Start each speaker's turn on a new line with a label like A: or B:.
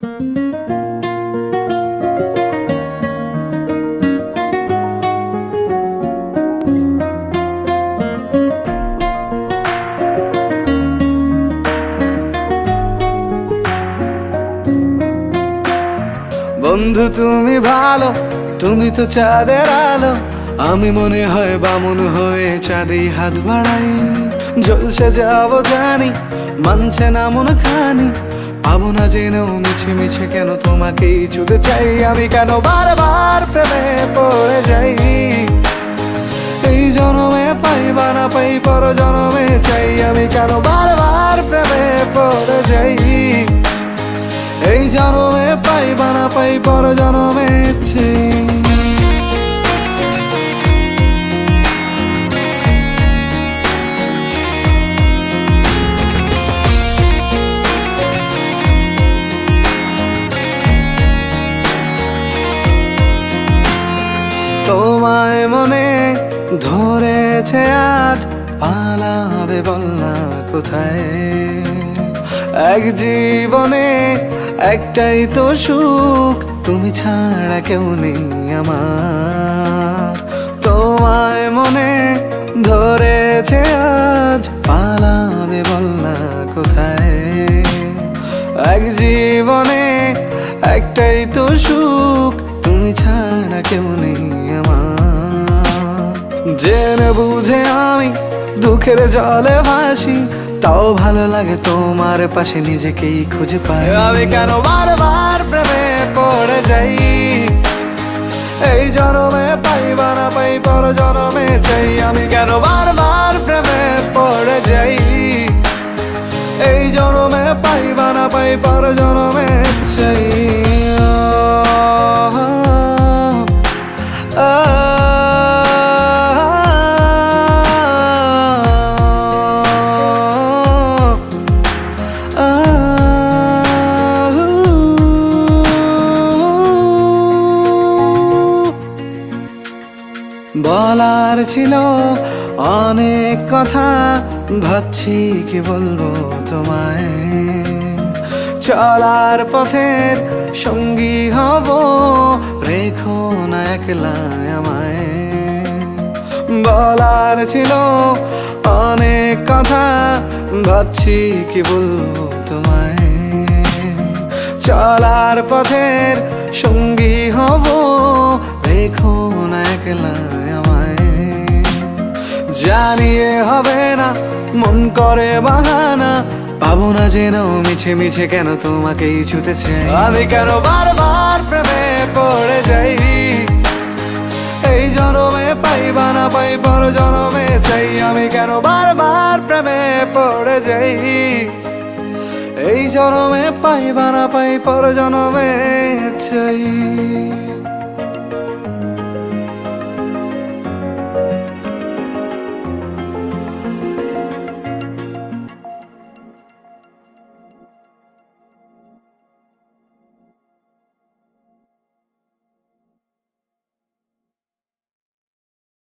A: বন্ধু তুমি ভালো, তুমি তো চাঁদের আলো। আমি মনে হয় বামুন হয়ে চাঁদে হাত বাড়াই। জলসে যাব জানি, মানছে না মন খানি। পাবো না জেনেও মিছে মিছে কেন তোমাকেই ছুতে চাই। আমি কেন বারবার প্রেমে পড়ে যাই। এই জনমে পাই বা না পাই, পর জনমে চাই। আমি কেন বারবার প্রেমে পড়ে যাই। এই জনমে পাই বা না পাই, পর জনমে চাই। তোমায় মনে ধরেছে আজ, পালাবে বল না কোথায়। এক জীবনে একটাই তো সুখ, তুমি ছাড়া কেউ নেই আমার। তোমায় মনে ধরেছে আজ, পালাবে বল না কোথায়। এক জীবনে একটাই তো সুখ, তুমি ছাড়া কেউ নেই আমার। জেনে বুঝে আমি দুঃখের জলে ভাসি, তাও ভালো লাগে তোমার পাশে নিজেকেই খুঁজে পাই। আমি কেন বারবার প্রেমে পড়ে যাই। এই জনমে পাই বা না পাই, পর জনমে চাই। আমি কেন বারবার প্রেমে পড়ে যাই। এই জনমে পাই বা না পাই, পর জনমে চাই। বলার ছিল অনেক কথা, ভাবছি কি বলবো তোমায়। চলার পথের সঙ্গী হব, রেখো না একলা আমায়। বলার ছিল অনেক কথা, ভাবছি কি বলবো তোমায়। চলার পথের সঙ্গী হব, রেখো না একলা আমায়। জানিয়ে হবে না, মন করে বাহানা। পাবো না জেনেও মিছে মিছে কেন তোমাকেই ছুতে চাই। আমি কেন বারবার প্রেমে পড়ে যাই। এই জনমে পাই বা না পাই, পর জনমে চাই। আমি কেন বারবার প্রেমে পড়ে যাই। এই জনমে পাই বা না পাই, পর জনমে চাই।